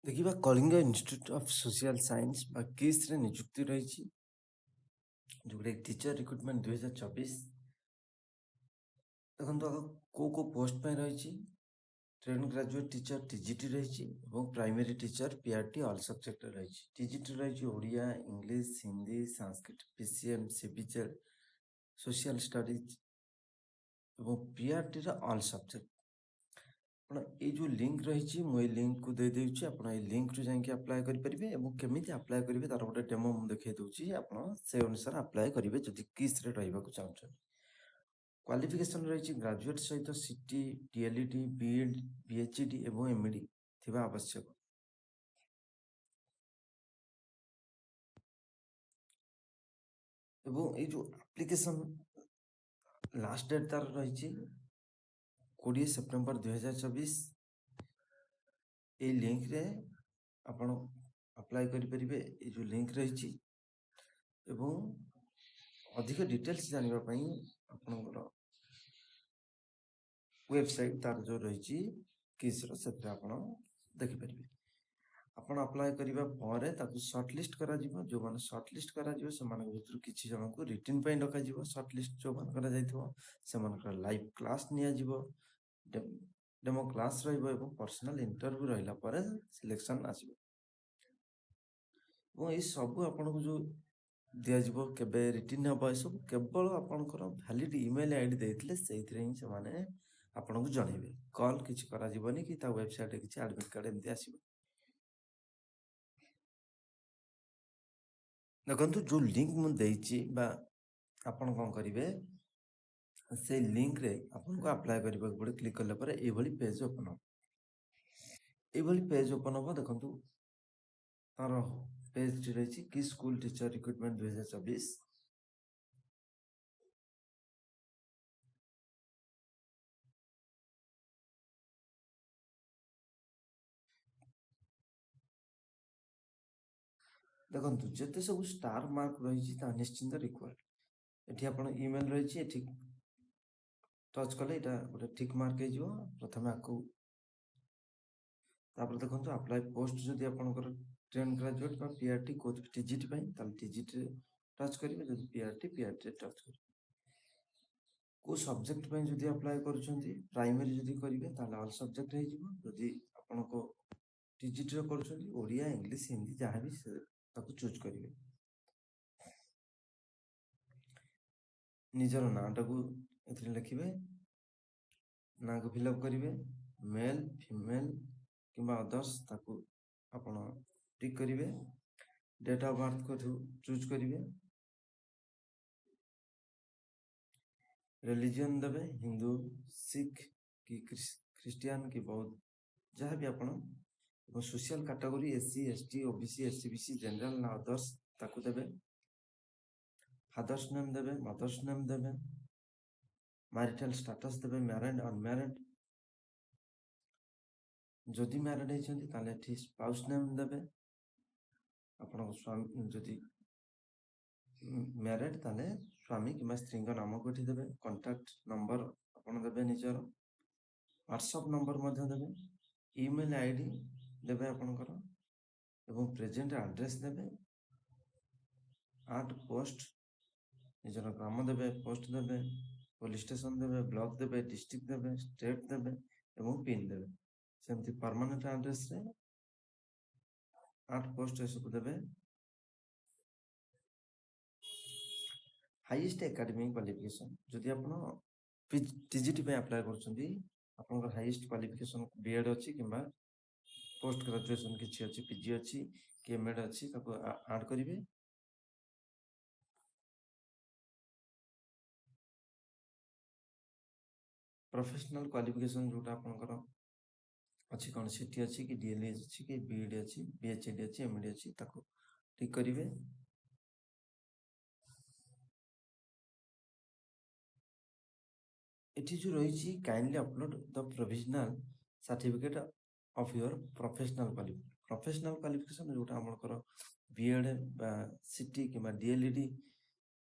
देखिए Kalinga institute of social science किस रे नियुक्ति रही जोटा टीचर रिक्रुटमेंट 2024 देखो को पोस्ट पे रही ट्रेन ग्रेजुएट टीचर टीजीटी रही primary teacher PRT all subject रही टीजीटी रही Odia English Hindi Sanskrit PCM CBZ social studies और पीआरटी ऑल सब्जेक्ट ये जो लिंक रही मुझे लिंक को दे देउछि आपण ए लिंक रु जाके अप्लाई करि परिबे एवं केमिति अप्लाई करिवे तार गोटे डेमो मु देखै दउछि आपण से अनुसार अप्लाई करिवे जदि किस रे रहबा को चाहछन क्वालिफिकेशन रही ग्रेजुएट सहित सीटी डीएलईडी बीएड बीएचडी एवं एमईडी थिबा आवश्यक एवं ए जो एप्लीकेशन लास्ट डेट तार रही 20 सेप्टेम्बर 2024 ए लिंक रे आपण अप्लाई करि परिबे ए जो लिंक रही एवं अधिक डिटेल्स जानिबा पई आपनकर वेबसाइट तार जो रही किस से आप देखिपारे आपन अप्लाई करबा परे ताकू शॉर्टलिस्ट करा जिवो जो माने शॉर्टलिस्ट करा जिवो से माने भितर किछि जन को रिटन पे डका जिवो शॉर्टलिस्ट जो मान करा जाइथो से मान लाइव क्लास निया जिवो डेमो क्लास रहइबो एवं पर्सनल इंटरव्यू रहिला परे सिलेक्शन आसीबो वो ए सब आपन को जो दिया जिवो केबे रिटन हबो ए सब केवल आपनकर वैलिड ईमेल आईडी देथिले सेइथरे ही से माने आपन को जणेबे कॉल किछि करा जिवोनी कि ता वेबसाइट किछि एडमिट कार्ड एमति आसीबो देखो जो लिंक मुझे आपन कौन करेंगे से लिंक रे आपन को अप्लाई करने पड़े क्लिक कला पर ये पेज ओपन हो ये पेज ओपन हम देखो तार पेज रही कि स्कूल टीचर रिक्रुटमेंट 2024 देखो जिते सब स्टार मार्क रही निश्चिंत रिक्वायर्ड ये आप इमेल रही टच कले गोटे ठीक मार्क हो प्रथम आपको देखो अप्लाई पोस्ट जदि आपंकर train graduate PRT coach TGT TGT touch करेंगे जब पीआरटी पीआरटी टच करेंगे को सब्जेक्ट पे जदि अप्लाई करुछंती प्राइमरी जदि करिवे ताले ऑल सब्जेक्ट हे जिवो जदि आपन को टीजीटी रो करुछंती ओडिया इंग्लिश हिंदी जहां भी से ताको चूज करिवे निजर नाटा को एथि लिखिवे ना को फिल अप करिवे मेल फीमेल किबा अदर्स ताको आपण टिक करिवे डेट ऑफ बर्थ को चूज करिवे रिलीजन देवे हिंदू सिख कि क्रिश्चियन कि बौद्ध जहाँ भी आपण social category SC ST OBC SCBC general ना अदर्स ताकू देवे फादर्स नेम देवे मदर्स नेम देवे मैरिटल स्टेटस देवे मैरिड अनमैरिड जदि मैरिड होइछंती ताले एठी स्पाउस नेम देवे आपण स्वामी जदि मैरिड ताले स्वामी किबा स्त्री नाम को एठी देवे कांटेक्ट नंबर आपण देवे निजर व्हाट्सएप नंबर मध्य देवे ईमेल आईडी देवे आपणकर एवं प्रेजेंट एड्रेस देवे आर्ट पोस्ट निजर ग्राम देवे पोस्ट देवे पुलिस स्टेशन देवे ब्लॉक देवे डिस्ट्रिक्ट देवे स्टेट देवे एवं पिन देवे सेमती परमानेंट एड्रेस रे आर्ट पोस्ट ए सब देवे हाईएस्ट एकेडमिक क्वालिफिकेशन जदि आपण टीजीटी पे अप्लाई करछंती आपनकर हाईएस्ट क्वालिफिकेशन बीएड अछि किबा पोस्ट ग्रेजुएशन किछि अछि पीजी अछि कि एमएड अछि ताको ऐड करिवे प्रोफेशनल क्वालिफिकेशन जोटा आपनकर अच्छी कौन सीटी अच्छी कि डीएलई अच्छी कि बीएड अच्छी बीएचडी अच्छी एमडी अच्छी ताको ठीक करिवे एठी जो रही kindly upload the provisional certificate of your professional qualification जोटा हमर बीएड बा सीटी कि डीएलईडी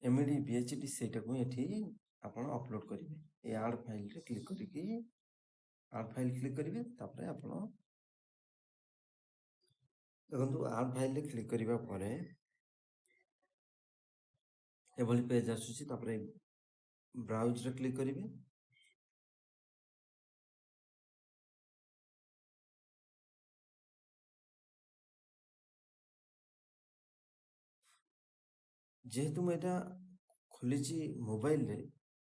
एमडी बीएचडी सेटा को एठी आपण अपलोड करिवे ए ऐड फाइल रे क्लिक करिके ऐड फाइल क्लिक करिवे तापरे आपण ଦେଖନ୍ତୁ ଆଡ୍ ଫାଇଲରେ କ୍ଲିକ୍ କରିବା ପରେ ଏଭଳି ପେଜ୍ ଆସୁଛି। ତାପରେ ବ୍ରାଉଜରେ କ୍ଲିକ୍ କରିବେ। ଯେହେତୁ ମୁଁ ଏଇଟା ଖୋଲିଛି ମୋବାଇଲରେ,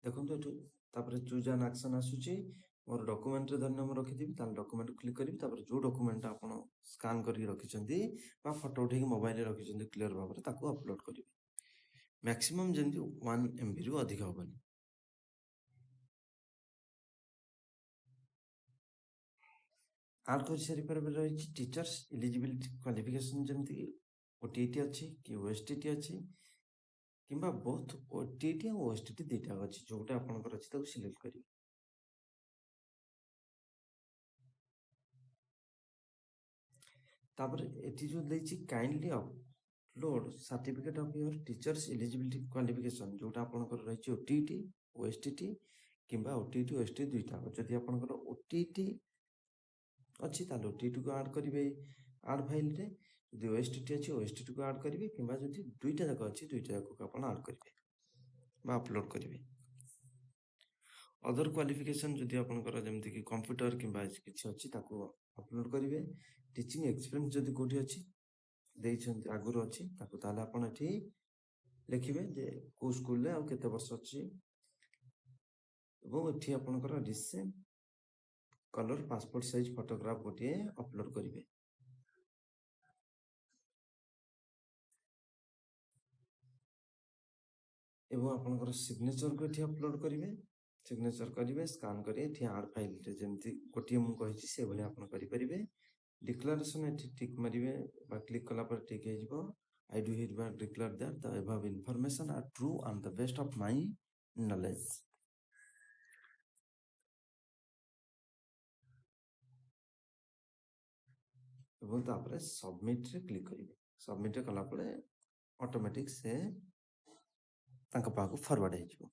ଦେଖନ୍ତୁ ଏଠୁ ତାପରେ ଚୁଜ୍ ଆନ୍ ଆକ୍ସନ୍ ଆସୁଛି। ମୋର ଡକୁମେଣ୍ଟରେ ଧରିନିଅ ମୁଁ ରଖିଥିବି, ତାହେଲେ ଡକୁମେଣ୍ଟ କ୍ଲିକ୍ କରିବି। ତାପରେ ଯେଉଁ ଡକୁମେଣ୍ଟଟା ଆପଣ ସ୍କାନ୍ କରିକି ରଖିଛନ୍ତି ବା ଫଟୋ ଉଠେଇକି ମୋବାଇଲରେ ରଖିଛନ୍ତି କ୍ଲିୟର ଭାବରେ, ତାକୁ ଅପଲୋଡ଼ କରିବେ। ମ୍ୟାକ୍ସିମମ୍ ଯେମିତି 1 MBରୁ ଅଧିକ ହବନି। ଆଡ୍ କରିସାରି ପରେ ରହିଛି ଟିଚର୍ସ ଏଲିଜିବିଲିଟି କ୍ୱାଲିଫିକେସନ୍, ଯେମିତିକି OTET ଅଛି କି OSTT ଅଛି, କିମ୍ବା ବୋଥ୍ OTET ଆଉ OSTT ଦୁଇଟା ଅଛି। ଯେଉଁଟା ଆପଣଙ୍କର ଅଛି ତାକୁ ସିଲେକ୍ଟ କରିବେ। ତାପରେ ଏଠି ଯେଉଁ ଦେଇଛି kindly upload certificate of your teachers eligibility qualification, ଯେଉଁଟା ଆପଣଙ୍କର ରହିଛି OTET OSTT କିମ୍ବା OTET OSTT ଦୁଇଟା। ଯଦି ଆପଣଙ୍କର OTET ଅଛି ତାହେଲେ OTETକୁ ଆଡ୍ କରିବେ ଆଡ୍ ଫାଇଲରେ। ଯଦି OSTT ଅଛି OSTTକୁ ଆଡ୍ କରିବେ, କିମ୍ବା ଯଦି ଦୁଇଟା ଯାକ ଅଛି ଦୁଇଟା ଯାକକୁ ଆପଣ ଆଡ୍ କରିବେ ବା ଅପଲୋଡ଼ କରିବେ। ଅଦର କ୍ୱାଲିଫିକେସନ୍ ଯଦି ଆପଣଙ୍କର ଯେମିତିକି କମ୍ପ୍ୟୁଟର କିମ୍ବା କିଛି ଅଛି ତାକୁ ଅପଲୋଡ଼ କରିବେ। ଟିଚିଂ ଏକ୍ସପିରିଏନ୍ସ ଯଦି କେଉଁଠି ଅଛି ଦେଇଛନ୍ତି ଆଗରୁ ଅଛି ତାକୁ, ତାହେଲେ ଆପଣ ଏଠି ଲେଖିବେ ଯେ କେଉଁ ସ୍କୁଲରେ ଆଉ କେତେ ବର୍ଷ ଅଛି। ଏବଂ ଏଠି ଆପଣଙ୍କର recent colour passport size photograph ଗୋଟିଏ ଅପଲୋଡ଼ କରିବେ। ଏବଂ ଆପଣଙ୍କର ସିଗ୍ନେଚରକୁ ଏଠି ଅପଲୋଡ଼ କରିବେ। ସିଗ୍ନେଚର କରିବେ, ସ୍କାନ୍ କରି ଏଠି ଆଡ୍ ଫାଇଲରେ ଯେମିତି ଗୋଟିଏ ମୁଁ କହିଛି ସେଭଳି ଆପଣ କରିପାରିବେ। ଡିକ୍ଲାରେସନ୍ ଏଠି ଟିକ୍ ମାରିବେ ବା କ୍ଲିକ୍ କଲା ପରେ ଟିକ୍ ହେଇଯିବ। I do hereby declare that the above information are true and the best of my knowledge. ଏବଂ ତାପରେ ସବମିଟ୍ରେ କ୍ଲିକ୍ କରିବେ। ସବମିଟ୍ କଲା ପରେ ଅଟୋମେଟିକ୍ ସେ ତାଙ୍କ ପାଖକୁ ଫରୱାର୍ଡ଼ ହେଇଯିବ।